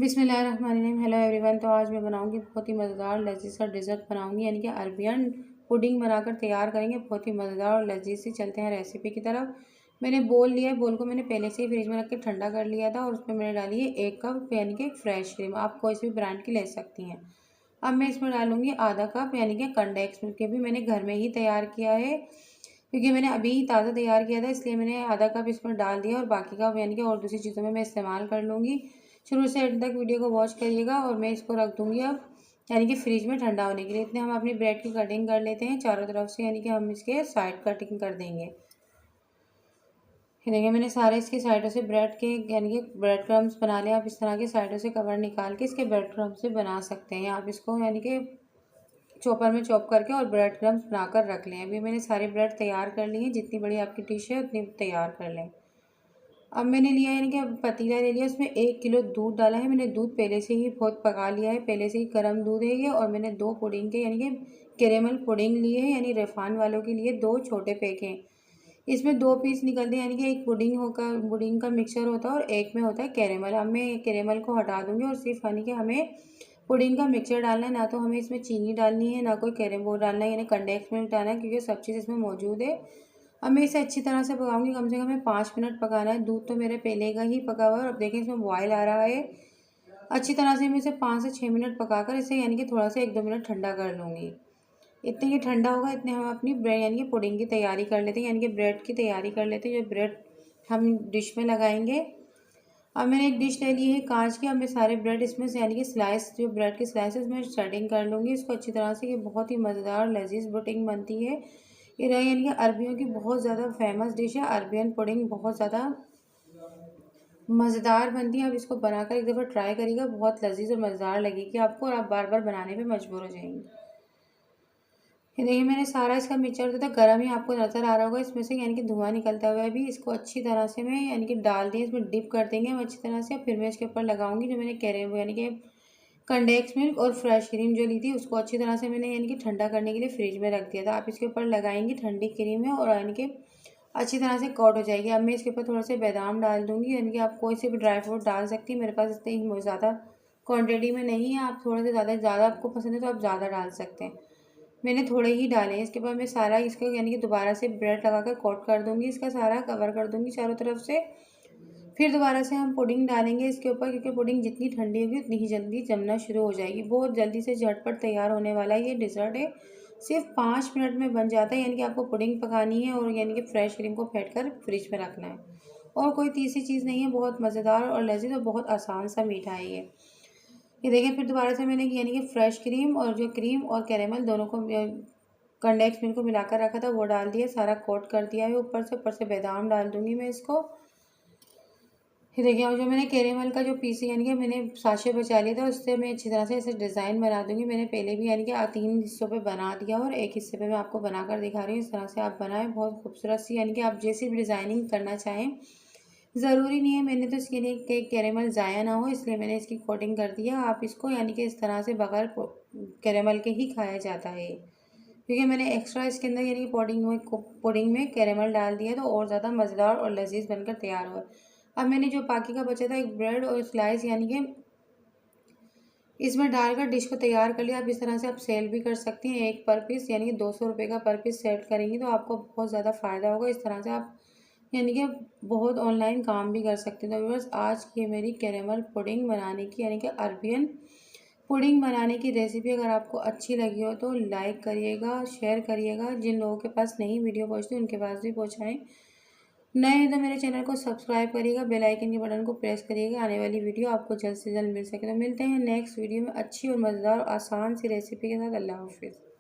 बिस्मिल्लाहिर्रहमानिर्रहीम। Hello everyone. तो आज मैं बनाऊंगी बहुत ही मज़ेदार लजीज सा डिज़र्ट बनाऊंगी, यानी कि अरबियन पुडिंग बनाकर तैयार करेंगे। बहुत ही मज़ेदार और लजीज सी। चलते हैं रेसिपी की तरफ। मैंने बोल लिया है, बोल को मैंने पहले से ही फ्रिज में रख के ठंडा कर लिया था और उसमें मैंने डाली है 1 कप यानी कि फ्रेश क्रीम। आप कोई सी भी ब्रांड की ले सकती हैं। अब मैं इसमें डालूंगी आधा कप यानी कि कंडेंस मिल्क, के भी मैंने घर में ही तैयार किया है क्योंकि मैंने अभी ही ताज़ा तैयार किया था, इसलिए मैंने आधा कप इसमें डाल दिया और बाकी का यानी कि और दूसरी चीज़ों में मैं इस्तेमाल कर लूँगी। शुरू से एंड तक वीडियो को वॉच करिएगा और मैं इसको रख दूँगी अब यानी कि फ्रिज में ठंडा होने के लिए। इतने हम अपनी ब्रेड की कटिंग कर लेते हैं चारों तरफ से, यानी कि हम इसके साइड कटिंग कर देंगे। देखिए मैंने सारे इसके साइडों से ब्रेड के यानी कि ब्रेड क्रम्स बना लिया। आप इस तरह के साइडों से कवर निकाल के इसके ब्रेड क्रम्स से बना सकते हैं। आप इसको यानी कि चॉपर में चॉप करके और ब्रेड क्रम्स बनाकर रख लें। अभी मैंने सारी ब्रेड तैयार कर ली है, जितनी बड़ी आपकी डिश है उतनी तैयार कर लें। अब मैंने लिया यानी कि अब पतीला ले लिया, उसमें 1 किलो दूध डाला है। मैंने दूध पहले से ही बहुत पका लिया है, पहले से ही गर्म दूध है ये। और मैंने 2 पुडिंग के यानी कि कैरेमल पुडिंग लिए हैं, यानी रिफान वालों के लिए 2 छोटे पैक हैं। इसमें 2 पीस निकलते हैं, यानी कि एक पुडिंग का मिक्सचर होता है और एक में होता है कैरेमल। अब मैं कैरेमल को हटा दूंगी और सिर्फ यानी कि हमें पुडिंग का मिक्सचर डालना है। ना तो हमें इसमें चीनी डालनी है, ना कोई कैरेमल डालना है, यानी कंडेंस मिल्क डालना है, क्योंकि सब चीज़ इसमें मौजूद है। अब मैं इसे अच्छी तरह से पकाऊंगी, कम से कम हमें 5 मिनट पकाना है। दूध तो मेरे पहले का ही पका हुआ है और अब देखें इसमें बॉयल आ रहा है। अच्छी तरह से मैं इसे 5 से 6 मिनट पकाकर इसे यानी कि थोड़ा सा 1-2 मिनट ठंडा कर लूँगी। इतने ही ठंडा होगा, इतने हम अपनी ब्रेड यानी कि पुडिंग की तैयारी कर लेते हैं, यानी कि ब्रेड की तैयारी कर लेते हैं, जो ब्रेड हम डिश में लगाएंगे। अब मैंने एक डिश ले ली है कांच की। अब मैं सारे ब्रेड इसमें से यानी कि स्लाइस, जो ब्रेड के स्लाइसेस में सेटिंग कर लूँगी इसको अच्छी तरह से। ये बहुत ही मज़ेदार लजीज पुडिंग बनती है। ये रही यानी कि अरबियों की बहुत ज़्यादा फेमस डिश है। अरबियन पुडिंग बहुत ज़्यादा मज़ेदार बनती है। आप इसको बनाकर एक दफ़ा ट्राई करिएगा, बहुत लजीज और मज़ेदार लगेगी आपको और आप बार बार बनाने पे मजबूर हो जाएंगे। ये देखिए मैंने सारा इसका मिक्सचर तो गर्म ही आपको नज़र आ रहा होगा इसमें से, यानी कि धुआं निकलता हुआ है। अभी इसको अच्छी तरह से मैं यानी कि डाल दिए, इसमें डिप कर देंगे हम अच्छी तरह से। फिर मैं इसके ऊपर लगाऊंगी जो मैंने कैरेमल यानी कि कंडेंस मिल्क और फ्रेश क्रीम जो ली थी, उसको अच्छी तरह से मैंने यानी कि ठंडा करने के लिए फ्रिज में रख दिया था। आप इसके ऊपर लगाएंगी ठंडी क्रीम है और यानी कि अच्छी तरह से कोट हो जाएगी। अब मैं इसके ऊपर थोड़ा सा बादाम डाल दूंगी, यानी कि आप कोई से भी ड्राई फ्रूट डाल सकती हैं। मेरे पास इतनी ही ज़्यादा क्वान्टिटी में नहीं है, आप थोड़ा सा ज़्यादा आपको पसंद है तो आप ज़्यादा डाल सकते हैं। मैंने थोड़े ही डाले हैं। इसके बाद मैं सारा इसको यानी कि दोबारा से ब्रेड लगाकर कोट कर दूंगी, इसका सारा कवर कर दूंगी चारों तरफ से। फिर दोबारा से हम पुडिंग डालेंगे इसके ऊपर, क्योंकि पुडिंग जितनी ठंडी होगी उतनी ही जल्दी जमना शुरू हो जाएगी। बहुत जल्दी से झटपट तैयार होने वाला है ये डिज़र्ट है। सिर्फ 5 मिनट में बन जाता है, यानी कि आपको पुडिंग पकानी है और यानी कि फ्रेश क्रीम को फेंट कर फ्रिज में रखना है और कोई तीसरी चीज़ नहीं है। बहुत मज़ेदार और लजीज और बहुत आसान सा मीठा है ये देखें। फिर दोबारा से मैंने यानी कि फ्रेश क्रीम और जो क्रीम और कैरेमल दोनों को कंडेंस मिल्क को मिलाकर रखा था वो डाल दिया, सारा कोट कर दिया है। ऊपर से बादाम डाल दूंगी मैं इसको। फिर देखिए और जो मैंने कैरेमल का जो पीस यानी कि मैंने साशे बचा लिया था, उससे मैं अच्छी तरह से ऐसे डिज़ाइन बना दूंगी। मैंने पहले भी यानी कि 3 हिस्सों पे बना दिया और एक हिस्से पे मैं आपको बनाकर दिखा रही हूँ। इस तरह से आप बनाएं, बहुत खूबसूरत सी, यानी कि आप जैसी भी डिज़ाइनिंग करना चाहें। ज़रूरी नहीं है, मैंने तो इसके लिए कैरेमल ज़ाया ना हो इसलिए मैंने इसकी कोटिंग कर दिया। आप इसको यानी कि इस तरह से बगैर कैरेमल के ही खाया जाता है, क्योंकि मैंने एक्स्ट्रा इसके अंदर यानी कि पुडिंग में कैरेमल डाल दिया तो और ज़्यादा मज़ेदार और लजीज बनकर तैयार हुआ। अब मैंने जो बाकी का बचा था एक ब्रेड और स्लाइस यानी कि इसमें डालकर डिश को तैयार कर लिया। आप इस तरह से आप सेल भी कर सकती हैं, एक पर पीस यानी कि 200 रुपये का पर पीस सेल करेंगी तो आपको बहुत ज़्यादा फ़ायदा होगा। इस तरह से आप यानी कि बहुत ऑनलाइन काम भी कर सकते हैं। तो व्यूअर्स आज की मेरी कैरेमल पुडिंग बनाने की यानी कि अरबियन पुडिंग बनाने की रेसिपी अगर आपको अच्छी लगी हो तो लाइक करिएगा, शेयर करिएगा। जिन लोगों के पास नहीं वीडियो पहुँचती उनके पास भी पहुँचाएँ। नए हैं तो मेरे चैनल को सब्सक्राइब करिएगा, बेल आइकन के बटन को प्रेस करिएगा, आने वाली वीडियो आपको जल्द से जल्द मिल सके। तो मिलते हैं नेक्स्ट वीडियो में अच्छी और मज़ेदार आसान सी रेसिपी के साथ। अल्लाह हाफिज़।